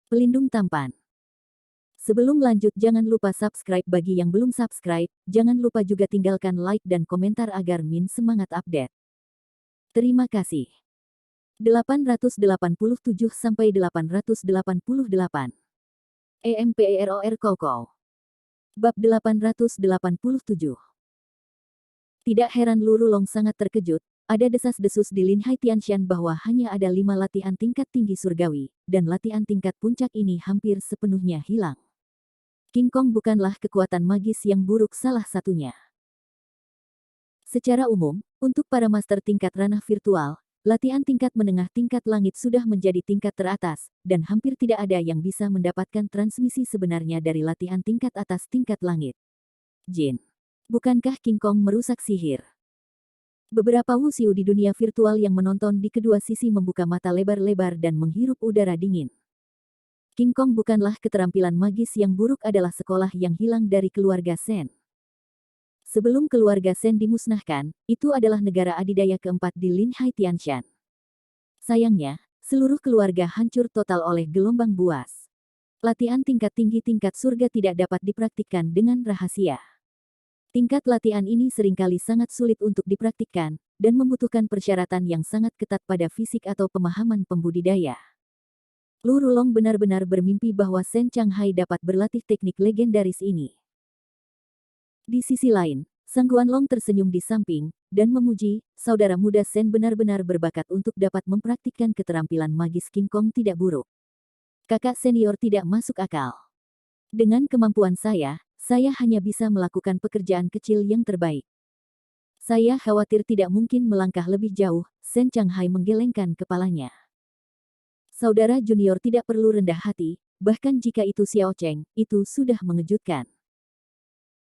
Pelindung tampan. Sebelum lanjut jangan lupa subscribe bagi yang belum subscribe, jangan lupa juga tinggalkan like dan komentar agar Min semangat update. Terima kasih. 887-888 EMPEROR Koko. Bab 887. Tidak heran Lu Rulong sangat terkejut, ada desas-desus di Lin Hai Tianshan bahwa hanya ada 5 latihan tingkat tinggi surgawi, dan latihan tingkat puncak ini hampir sepenuhnya hilang. King Kong bukanlah kekuatan magis yang buruk salah satunya. Secara umum, untuk para master tingkat ranah virtual, latihan tingkat menengah tingkat langit sudah menjadi tingkat teratas, dan hampir tidak ada yang bisa mendapatkan transmisi sebenarnya dari latihan tingkat atas tingkat langit. Jin. Bukankah King Kong merusak sihir? Beberapa wusiu di dunia virtual yang menonton di kedua sisi membuka mata lebar-lebar dan menghirup udara dingin. King Kong bukanlah keterampilan magis yang buruk, adalah sekolah yang hilang dari keluarga Sen. Sebelum keluarga Sen dimusnahkan, itu adalah negara adidaya keempat di Lin Hai Tianshan. Sayangnya, seluruh keluarga hancur total oleh gelombang buas. Latihan tingkat tinggi tingkat surga tidak dapat dipraktikkan dengan rahasia. Tingkat latihan ini seringkali sangat sulit untuk dipraktikkan, dan membutuhkan persyaratan yang sangat ketat pada fisik atau pemahaman pembudidaya. Lu Rulong benar-benar bermimpi bahwa Sen Changhai dapat berlatih teknik legendaris ini. Di sisi lain, Sang Guanlong tersenyum di samping, dan memuji, saudara muda Sen benar-benar berbakat untuk dapat mempraktikkan keterampilan magis King Kong tidak buruk. Kakak senior tidak masuk akal. Dengan kemampuan saya hanya bisa melakukan pekerjaan kecil yang terbaik. Saya khawatir tidak mungkin melangkah lebih jauh, Sen Changhai menggelengkan kepalanya. Saudara junior tidak perlu rendah hati, bahkan jika itu Xiao Cheng, itu sudah mengejutkan.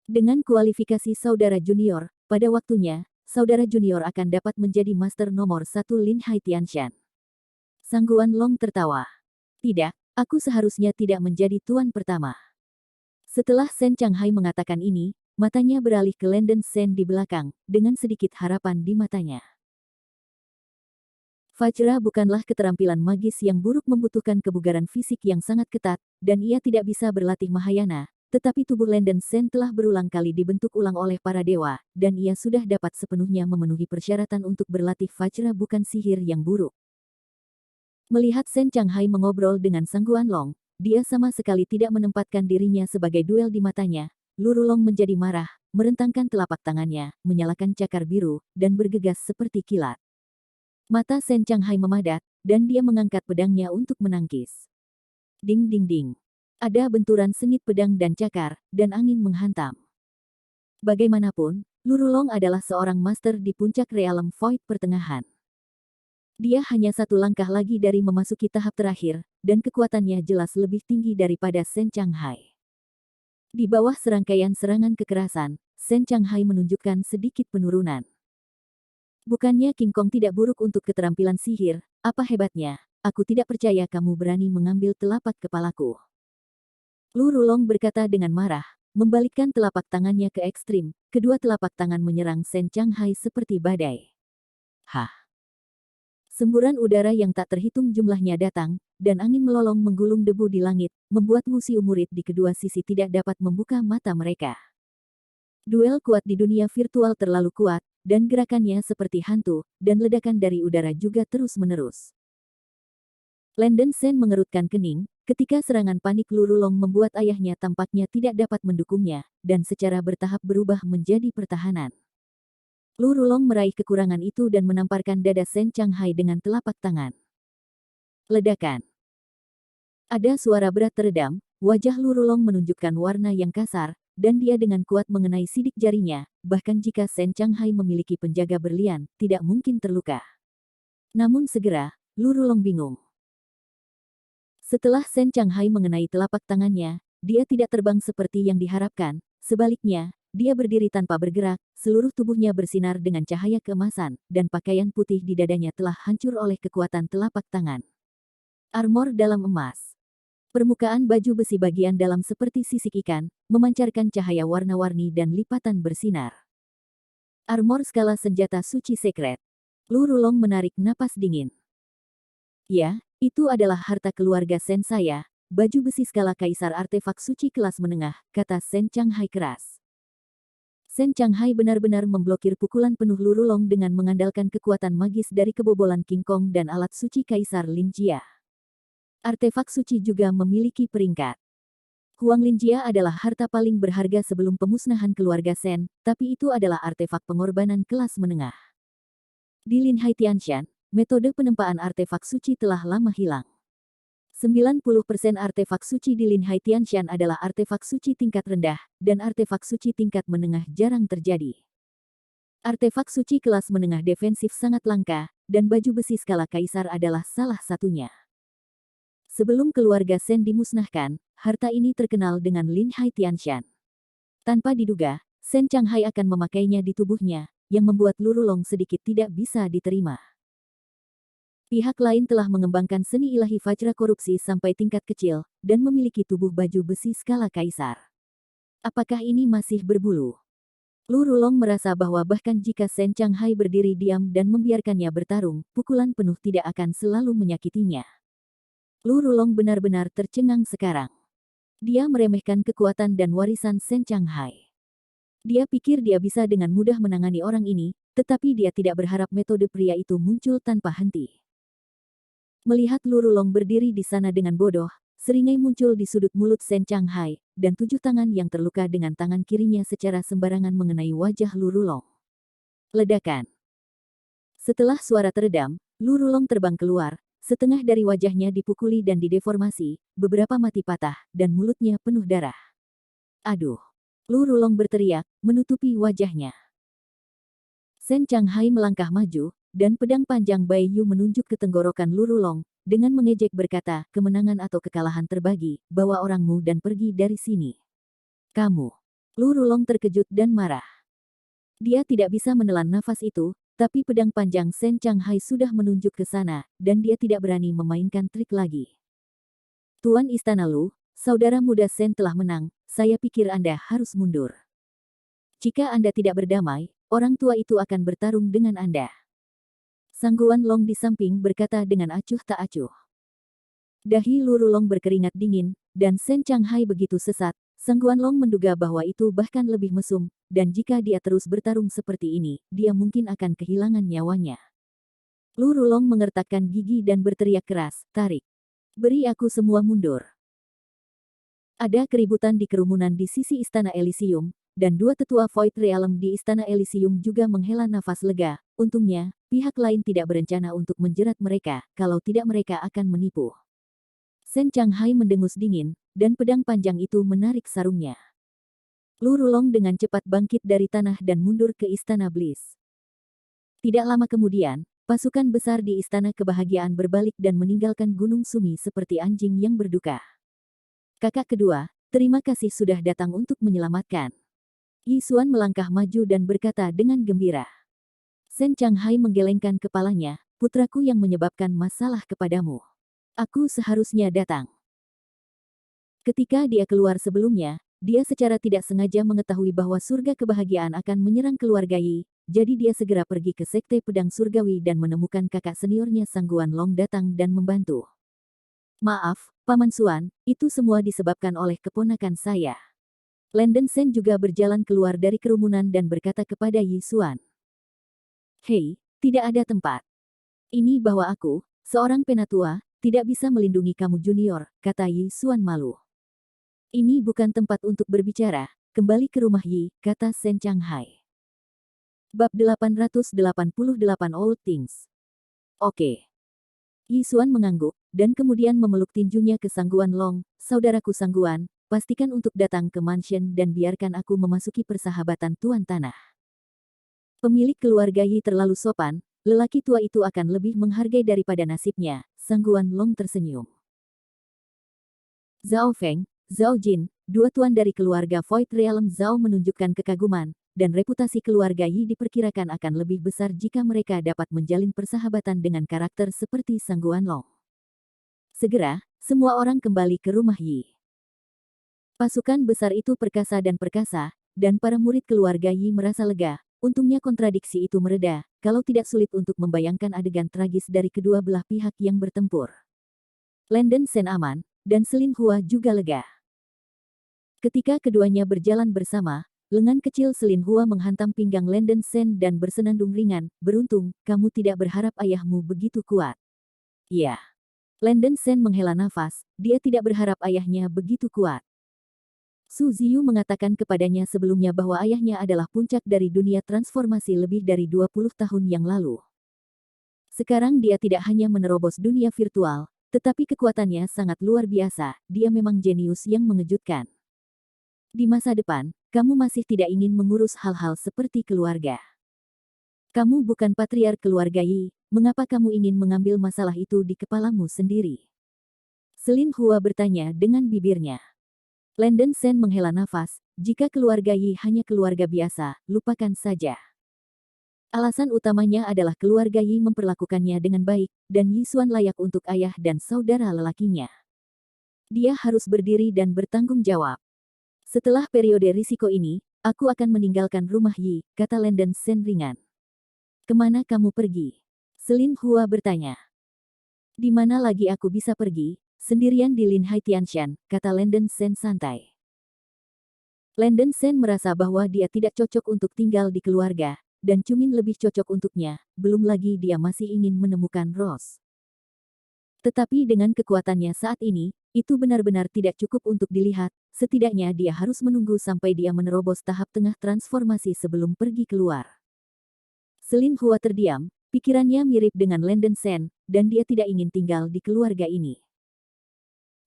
Dengan kualifikasi saudara junior, pada waktunya, saudara junior akan dapat menjadi master nomor 1 Lin Hai Tianshan. Sang Guanlong tertawa. Tidak, aku seharusnya tidak menjadi tuan pertama. Setelah Sen Changhai mengatakan ini, matanya beralih ke Landen Sen di belakang, dengan sedikit harapan di matanya. Vajra bukanlah keterampilan magis yang buruk, membutuhkan kebugaran fisik yang sangat ketat, dan ia tidak bisa berlatih Mahayana, tetapi tubuh Landen Sen telah berulang kali dibentuk ulang oleh para dewa, dan ia sudah dapat sepenuhnya memenuhi persyaratan untuk berlatih Vajra bukan sihir yang buruk. Melihat Sen Changhai mengobrol dengan Sang Guanlong, dia sama sekali tidak menempatkan dirinya sebagai duel di matanya. Lu Rulong menjadi marah, merentangkan telapak tangannya, menyalakan cakar biru, dan bergegas seperti kilat. Mata Sen Changhai memadat, dan dia mengangkat pedangnya untuk menangkis. Ding ding ding. Ada benturan sengit pedang dan cakar, dan angin menghantam. Bagaimanapun, Lu Rulong adalah seorang master di puncak realem Void pertengahan. Dia hanya satu langkah lagi dari memasuki tahap terakhir, dan kekuatannya jelas lebih tinggi daripada Sen Changhai. Di bawah serangkaian serangan kekerasan, Sen Changhai menunjukkan sedikit penurunan. Bukannya King Kong tidak buruk untuk keterampilan sihir, apa hebatnya, aku tidak percaya kamu berani mengambil telapak kepalaku. Lu Rulong berkata dengan marah, membalikkan telapak tangannya ke ekstrim, kedua telapak tangan menyerang Sen Changhai seperti badai. Hah! Semburan udara yang tak terhitung jumlahnya datang, dan angin melolong menggulung debu di langit, membuat wusiu murid di kedua sisi tidak dapat membuka mata mereka. Duel kuat di dunia virtual terlalu kuat, dan gerakannya seperti hantu, dan ledakan dari udara juga terus-menerus. Landen Sen mengerutkan kening, ketika serangan panik Lu Rulong membuat ayahnya tampaknya tidak dapat mendukungnya, dan secara bertahap berubah menjadi pertahanan. Lu Rulong meraih kekurangan itu dan menamparkan dada Sen Changhai dengan telapak tangan. Ledakan. Ada suara berat teredam, wajah Lu Rulong menunjukkan warna yang kasar, dan dia dengan kuat mengenai sidik jarinya, bahkan jika Sen Changhai memiliki penjaga berlian, tidak mungkin terluka. Namun segera, Lu Rulong bingung. Setelah Sen Changhai mengenai telapak tangannya, dia tidak terbang seperti yang diharapkan, sebaliknya, dia berdiri tanpa bergerak, seluruh tubuhnya bersinar dengan cahaya keemasan, dan pakaian putih di dadanya telah hancur oleh kekuatan telapak tangan. Armor dalam emas. Permukaan baju besi bagian dalam seperti sisik ikan, memancarkan cahaya warna-warni dan lipatan bersinar. Armor skala senjata suci sekret. Lu Rulong menarik napas dingin. Ya, itu adalah harta keluarga Sen saya, baju besi skala kaisar artefak suci kelas menengah, kata Shen Changhai keras. Shen Changhai benar-benar memblokir pukulan penuh Lurulong dengan mengandalkan kekuatan magis dari kebobolan King Kong dan alat suci kaisar Lin Jia. Artefak suci juga memiliki peringkat. Huang Linjia adalah harta paling berharga sebelum pemusnahan keluarga Shen, tapi itu adalah artefak pengorbanan kelas menengah. Di Lin Hai Tianshan, metode penempaan artefak suci telah lama hilang. 90% artefak suci di Lin Hai Tianshan adalah artefak suci tingkat rendah, dan artefak suci tingkat menengah jarang terjadi. Artefak suci kelas menengah defensif sangat langka, dan baju besi skala kaisar adalah salah satunya. Sebelum keluarga Shen dimusnahkan, harta ini terkenal dengan Lin Hai Tianshan. Tanpa diduga, Shen Changhai akan memakainya di tubuhnya, yang membuat Lurulong sedikit tidak bisa diterima. Pihak lain telah mengembangkan seni ilahi Vajra korupsi sampai tingkat kecil, dan memiliki tubuh baju besi skala kaisar. Apakah ini masih berbulu? Lurulong merasa bahwa bahkan jika Shen Changhai berdiri diam dan membiarkannya bertarung, pukulan penuh tidak akan selalu menyakitinya. Lurulong benar-benar tercengang sekarang. Dia meremehkan kekuatan dan warisan Shen Changhai. Dia pikir dia bisa dengan mudah menangani orang ini, tetapi dia tidak berharap metode pria itu muncul tanpa henti. Melihat Lurulong berdiri di sana dengan bodoh, seringai muncul di sudut mulut Shen Changhai, dan 7 tangan yang terluka dengan tangan kirinya secara sembarangan mengenai wajah Lurulong. Ledakan. Setelah suara teredam, Lurulong terbang keluar. Setengah dari wajahnya dipukuli dan dideformasi, beberapa mati patah, dan mulutnya penuh darah. Aduh! Lurulong berteriak, menutupi wajahnya. Shen Changhai melangkah maju, dan pedang panjang Bai Yu menunjuk ke tenggorokan Lurulong, dengan mengejek berkata, kemenangan atau kekalahan terbagi, bawa orangmu dan pergi dari sini. Kamu. Lurulong terkejut dan marah. Dia tidak bisa menelan nafas itu, tapi pedang panjang Shen Changhai sudah menunjuk ke sana, dan dia tidak berani memainkan trik lagi. Tuan Istana Lu, saudara muda Shen telah menang, saya pikir Anda harus mundur. Jika Anda tidak berdamai, orang tua itu akan bertarung dengan Anda. Sangguan Long di samping berkata dengan acuh tak acuh. Dahi Lurulong berkeringat dingin, dan Shen Changhai begitu sesat. Sangguan Long menduga bahwa itu bahkan lebih mesum, dan jika dia terus bertarung seperti ini, dia mungkin akan kehilangan nyawanya. Lurulong mengertakkan gigi dan berteriak keras, tarik. Beri aku semua mundur. Ada keributan di kerumunan di sisi Istana Elysium, dan 2 tetua Void Realm di Istana Elysium juga menghela nafas lega. Untungnya, pihak lain tidak berencana untuk menjerat mereka, kalau tidak mereka akan menipu. Shen Changhai mendengus dingin, dan pedang panjang itu menarik sarungnya. Lurulong dengan cepat bangkit dari tanah dan mundur ke Istana Bliss. Tidak lama kemudian, pasukan besar di Istana Kebahagiaan berbalik dan meninggalkan Gunung Sumi seperti anjing yang berduka. Kakak kedua, terima kasih sudah datang untuk menyelamatkan. Yi Xuan melangkah maju dan berkata dengan gembira. Shen Changhai menggelengkan kepalanya, putraku yang menyebabkan masalah kepadamu. Aku seharusnya datang. Ketika dia keluar sebelumnya, dia secara tidak sengaja mengetahui bahwa surga kebahagiaan akan menyerang keluarga Yi, jadi dia segera pergi ke Sekte Pedang Surgawi dan menemukan kakak seniornya Sangguan Long datang dan membantu. Maaf, Paman Xuan, itu semua disebabkan oleh keponakan saya. Landen Shen juga berjalan keluar dari kerumunan dan berkata kepada Yi Xuan. Hei, tidak ada tempat. Ini bahwa aku, seorang penatua, tidak bisa melindungi kamu junior, kata Yi Xuan malu. Ini bukan tempat untuk berbicara, kembali ke rumah Yi, kata Shen Changhai. Bab 888 Old Things. Oke. Yi Xuan mengangguk, dan kemudian memeluk tinjunya ke Sangguan Long, saudaraku Sangguan, pastikan untuk datang ke mansion dan biarkan aku memasuki persahabatan Tuan Tanah. Pemilik keluarga Yi terlalu sopan, lelaki tua itu akan lebih menghargai daripada nasibnya, Sangguan Long tersenyum. Zhao Feng, Zhao Jin, 2 tuan dari keluarga Void Realm Zhao menunjukkan kekaguman, dan reputasi keluarga Yi diperkirakan akan lebih besar jika mereka dapat menjalin persahabatan dengan karakter seperti Sangguan Long. Segera, semua orang kembali ke rumah Yi. Pasukan besar itu perkasa, dan para murid keluarga Yi merasa lega. Untungnya kontradiksi itu mereda, kalau tidak sulit untuk membayangkan adegan tragis dari kedua belah pihak yang bertempur. Landen Shen aman, dan Selin Hua juga lega. Ketika keduanya berjalan bersama, lengan kecil Selin Hua menghantam pinggang Landen Sen dan bersenandung ringan, beruntung, kamu tidak berharap ayahmu begitu kuat. Iya. Landen Sen menghela nafas, dia tidak berharap ayahnya begitu kuat. Su Ziyu mengatakan kepadanya sebelumnya bahwa ayahnya adalah puncak dari dunia transformasi lebih dari 20 tahun yang lalu. Sekarang dia tidak hanya menerobos dunia virtual, tetapi kekuatannya sangat luar biasa, dia memang jenius yang mengejutkan. Di masa depan, kamu masih tidak ingin mengurus hal-hal seperti keluarga. Kamu bukan patriark keluarga Yi, mengapa kamu ingin mengambil masalah itu di kepalamu sendiri? Selin Hua bertanya dengan bibirnya. Landen Sen menghela nafas, jika keluarga Yi hanya keluarga biasa, lupakan saja. Alasan utamanya adalah keluarga Yi memperlakukannya dengan baik, dan Yi Xuan layak untuk ayah dan saudara lelakinya. Dia harus berdiri dan bertanggung jawab. Setelah periode risiko ini, aku akan meninggalkan rumah Yi, kata Landen Sen ringan. Kemana kamu pergi? Selin Hua bertanya. Di mana lagi aku bisa pergi? Sendirian di Lin Hai Tianshan, kata Landen Sen santai. Landen Sen merasa bahwa dia tidak cocok untuk tinggal di keluarga, dan Cumin lebih cocok untuknya, belum lagi dia masih ingin menemukan Rose. Tetapi dengan kekuatannya saat ini, itu benar-benar tidak cukup untuk dilihat, setidaknya dia harus menunggu sampai dia menerobos tahap tengah transformasi sebelum pergi keluar. Selin Hua terdiam, pikirannya mirip dengan Landen Sen, dan dia tidak ingin tinggal di keluarga ini.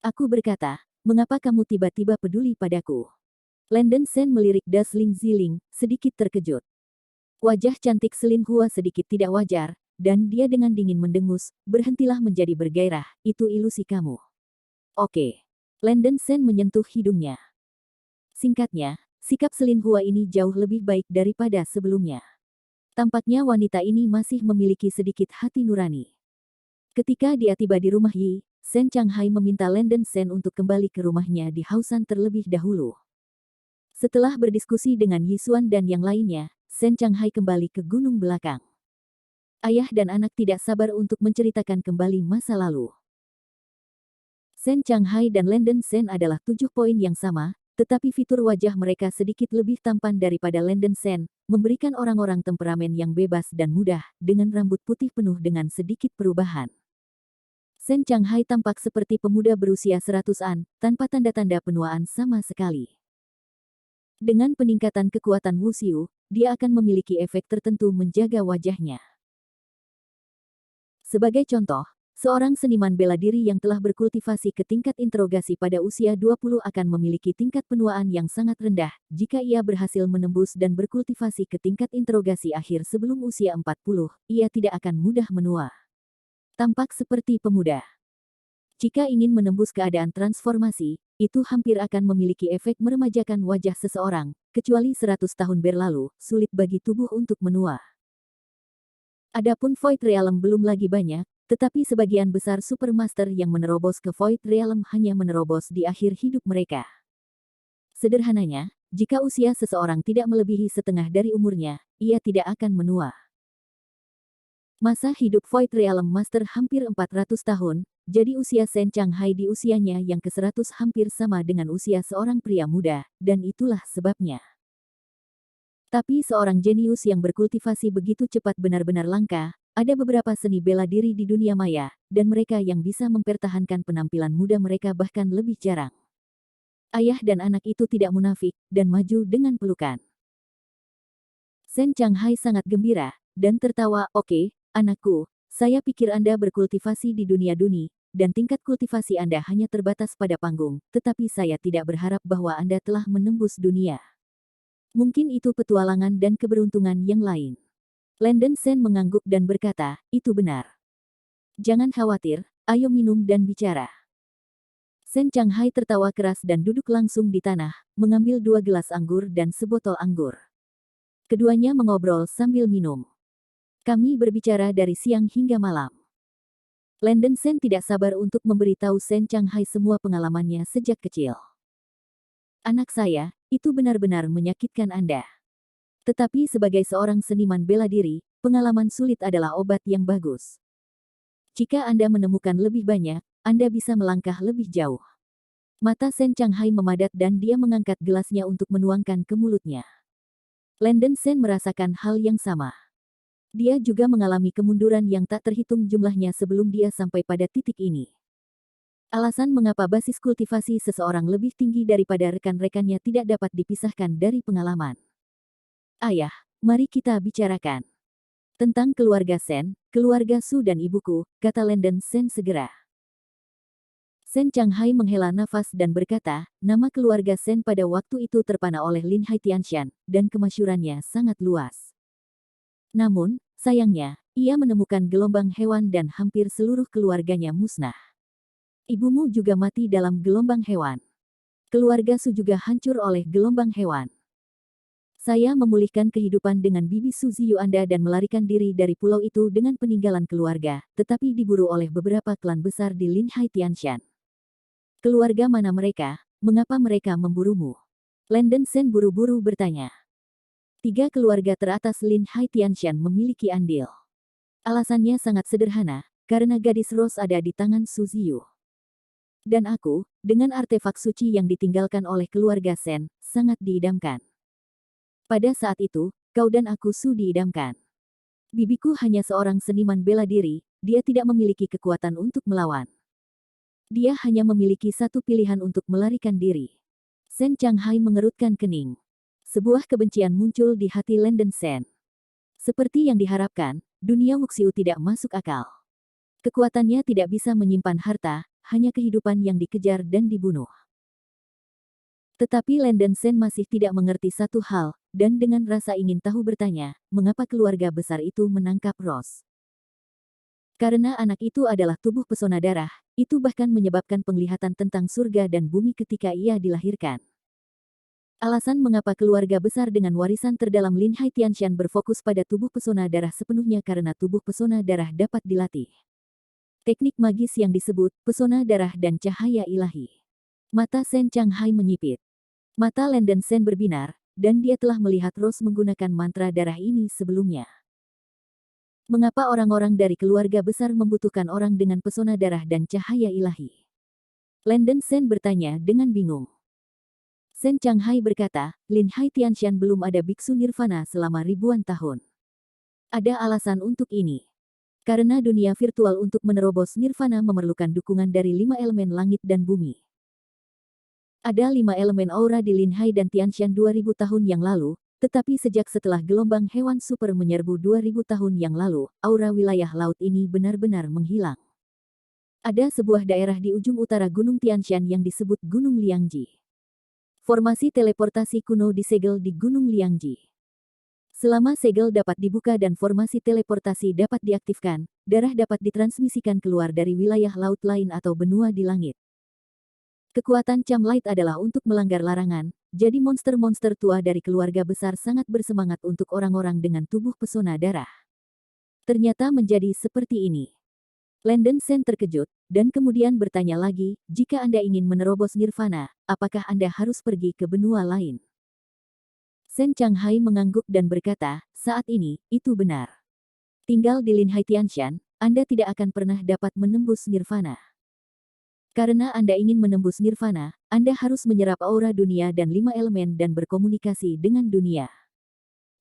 Aku berkata, mengapa kamu tiba-tiba peduli padaku? Landen Sen melirik Dasling Ziling, sedikit terkejut. Wajah cantik Selin Hua sedikit tidak wajar, dan dia dengan dingin mendengus, berhentilah menjadi bergairah, itu ilusi kamu. Oke. Landen Sen menyentuh hidungnya. Singkatnya, sikap Selin Hua ini jauh lebih baik daripada sebelumnya. Tampaknya wanita ini masih memiliki sedikit hati nurani. Ketika dia tiba di rumah Yi, Sen Changhai meminta Landen Sen untuk kembali ke rumahnya di Hausan terlebih dahulu. Setelah berdiskusi dengan Yi Xuan dan yang lainnya, Sen Changhai kembali ke gunung belakang. Ayah dan anak tidak sabar untuk menceritakan kembali masa lalu. Sen Changhai dan Landen Sen adalah 7 poin yang sama, tetapi fitur wajah mereka sedikit lebih tampan daripada Landen Sen, memberikan orang-orang temperamen yang bebas dan mudah, dengan rambut putih penuh dengan sedikit perubahan. Sen Changhai tampak seperti pemuda berusia 100-an, tanpa tanda-tanda penuaan sama sekali. Dengan peningkatan kekuatan Wuxiu, dia akan memiliki efek tertentu menjaga wajahnya. Sebagai contoh, seorang seniman bela diri yang telah berkultivasi ke tingkat interogasi pada usia 20 akan memiliki tingkat penuaan yang sangat rendah, jika ia berhasil menembus dan berkultivasi ke tingkat interogasi akhir sebelum usia 40, ia tidak akan mudah menua. Tampak seperti pemuda. Jika ingin menembus keadaan transformasi, itu hampir akan memiliki efek meremajakan wajah seseorang, kecuali 100 tahun berlalu, sulit bagi tubuh untuk menua. Adapun Void Realm belum lagi banyak, tetapi sebagian besar Supermaster yang menerobos ke Void Realm hanya menerobos di akhir hidup mereka. Sederhananya, jika usia seseorang tidak melebihi setengah dari umurnya, ia tidak akan menua. Masa hidup Void Realm Master hampir 400 tahun, jadi usia Sen Changhai di usianya yang ke-100 hampir sama dengan usia seorang pria muda, dan itulah sebabnya. Tapi seorang jenius yang berkultivasi begitu cepat benar-benar langka, ada beberapa seni bela diri di dunia maya, dan mereka yang bisa mempertahankan penampilan muda mereka bahkan lebih jarang. Ayah dan anak itu tidak munafik, dan maju dengan pelukan. Sen Changhai sangat gembira, dan tertawa, oke, anakku, saya pikir Anda berkultivasi di dunia duni, dan tingkat kultivasi Anda hanya terbatas pada panggung, tetapi saya tidak berharap bahwa Anda telah menembus dunia. Mungkin itu petualangan dan keberuntungan yang lain. Landen Sen mengangguk dan berkata, itu benar. Jangan khawatir, ayo minum dan bicara. Sen Changhai tertawa keras dan duduk langsung di tanah, mengambil 2 gelas anggur dan sebotol anggur. Keduanya mengobrol sambil minum. Kami berbicara dari siang hingga malam. Landen Sen tidak sabar untuk memberitahu Sen Changhai semua pengalamannya sejak kecil. Anak saya, itu benar-benar menyakitkan Anda. Tetapi sebagai seorang seniman bela diri, pengalaman sulit adalah obat yang bagus. Jika Anda menemukan lebih banyak, Anda bisa melangkah lebih jauh. Mata Sen Changhai memadat dan dia mengangkat gelasnya untuk menuangkan ke mulutnya. Landen Sen merasakan hal yang sama. Dia juga mengalami kemunduran yang tak terhitung jumlahnya sebelum dia sampai pada titik ini. Alasan mengapa basis kultivasi seseorang lebih tinggi daripada rekan-rekannya tidak dapat dipisahkan dari pengalaman. Ayah, mari kita bicarakan tentang keluarga Sen, keluarga Su dan ibuku, kata Landen Sen segera. Sen Changhai menghela nafas dan berkata, nama keluarga Sen pada waktu itu terpana oleh Lin Haitianshan, dan kemasyurannya sangat luas. Namun, sayangnya, ia menemukan gelombang hewan dan hampir seluruh keluarganya musnah. Ibumu juga mati dalam gelombang hewan. Keluarga Su juga hancur oleh gelombang hewan. Saya memulihkan kehidupan dengan bibi Su Ziyu Anda dan melarikan diri dari pulau itu dengan peninggalan keluarga, tetapi diburu oleh beberapa klan besar di Lin Haitianshan. Keluarga mana mereka? Mengapa mereka memburumu? Landen Sen buru-buru bertanya. 3 keluarga teratas Lin Haitianshan memiliki andil. Alasannya sangat sederhana, karena gadis Rose ada di tangan Su Ziyu. Dan aku, dengan artefak suci yang ditinggalkan oleh keluarga Sen, sangat diidamkan. Pada saat itu, kau dan aku Su diidamkan. Bibiku hanya seorang seniman bela diri, dia tidak memiliki kekuatan untuk melawan. Dia hanya memiliki satu pilihan untuk melarikan diri. Sen Changhai mengerutkan kening. Sebuah kebencian muncul di hati Landen Sen. Seperti yang diharapkan, dunia Wuxiu tidak masuk akal. Kekuatannya tidak bisa menyimpan harta, hanya kehidupan yang dikejar dan dibunuh. Tetapi Landen Sen masih tidak mengerti satu hal, dan dengan rasa ingin tahu bertanya, mengapa keluarga besar itu menangkap Rose. Karena anak itu adalah tubuh pesona darah, itu bahkan menyebabkan penglihatan tentang surga dan bumi ketika ia dilahirkan. Alasan mengapa keluarga besar dengan warisan terdalam Lin Haitianshan berfokus pada tubuh pesona darah sepenuhnya karena tubuh pesona darah dapat dilatih. Teknik magis yang disebut pesona darah dan cahaya ilahi. Mata Sen Changhai menyipit. Mata Landen Sen berbinar, dan dia telah melihat Rose menggunakan mantra darah ini sebelumnya. Mengapa orang-orang dari keluarga besar membutuhkan orang dengan pesona darah dan cahaya ilahi? Landen Sen bertanya dengan bingung. Sen Changhai berkata, Lin Haitianshan belum ada biksu nirvana selama ribuan tahun. Ada alasan untuk ini. Karena dunia virtual untuk menerobos nirvana memerlukan dukungan dari 5 elemen langit dan bumi. Ada 5 elemen aura di Lin Hai dan Tianshan 2000 tahun yang lalu, tetapi sejak setelah gelombang hewan super menyerbu 2000 tahun yang lalu, aura wilayah laut ini benar-benar menghilang. Ada sebuah daerah di ujung utara Gunung Tianshan yang disebut Gunung Liangji. Formasi teleportasi kuno disegel di Gunung Liangji. Selama segel dapat dibuka dan formasi teleportasi dapat diaktifkan, darah dapat ditransmisikan keluar dari wilayah laut lain atau benua di langit. Kekuatan Cham Light adalah untuk melanggar larangan, jadi monster-monster tua dari keluarga besar sangat bersemangat untuk orang-orang dengan tubuh pesona darah. Ternyata menjadi seperti ini. Landen Sen terkejut, dan kemudian bertanya lagi, jika Anda ingin menerobos nirvana, apakah Anda harus pergi ke benua lain? Sen Changhai mengangguk dan berkata, saat ini, itu benar. Tinggal di Lin Haitianshan, Anda tidak akan pernah dapat menembus nirvana. Karena Anda ingin menembus nirvana, Anda harus menyerap aura dunia dan 5 elemen dan berkomunikasi dengan dunia.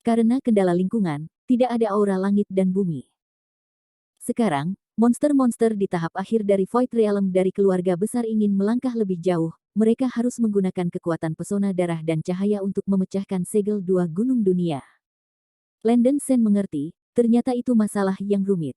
Karena kendala lingkungan, tidak ada aura langit dan bumi. Sekarang, monster-monster di tahap akhir dari Void Realm dari keluarga besar ingin melangkah lebih jauh, mereka harus menggunakan kekuatan pesona darah dan cahaya untuk memecahkan segel 2 gunung dunia. Landen Sen mengerti, ternyata itu masalah yang rumit.